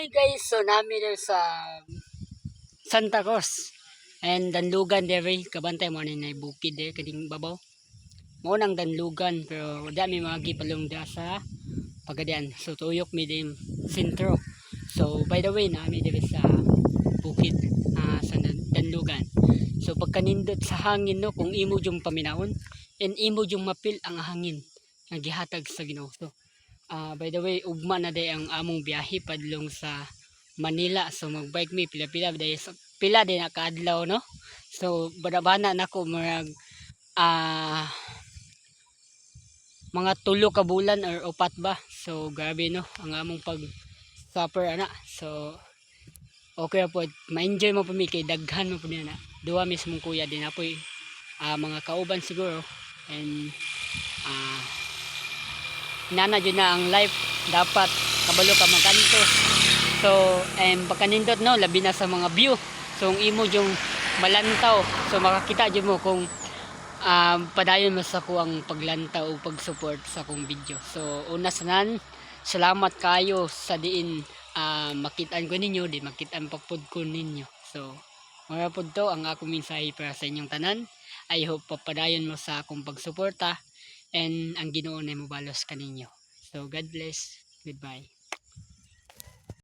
Hi guys, so nami there sa Santa Cruz and Danlugan there kabantay mo na bukid there kading babaw. Mao nang Danlugan pero wala mi mga gipalong da sa Pagadian. So tuyok mi din sentro. So by the way nami dire sa bukid sa Danlugan. So pagkanindot sa hangin no kung imo jung paminaon and imo jung mapil ang hangin nga gihatag sa Ginoo. So by the way ugma na day ang among biyahe padlong sa Manila. So magbike mi pila-pila day pila din nakaadlaw no. So badabana nako mga 3 ka bulan or 4 ba. So grabe no ang among pag suffer ana. So okay po ma-enjoy mo pa mi kay daghan mo pa na. Duwa mismong kuya din apoy mga kauban siguro and nana dyan na ang life dapat kabalo ka maganto. So pagkanindot no labi na sa mga view. So ang imo yung malantaw. So makakita dyan mo kung padayon mo sa ko ang paglantaw o pag-support sa akong video. So una sanan salamat kayo sa diin makitaan ko ninyo di makitaan pagpud ko ninyo. So mara pud to ang akong mensahe para sa inyong tanan. I hope papadayon mo sa akong pagsuporta and ang Ginoo na mobalos kaninyo. So God bless. Goodbye.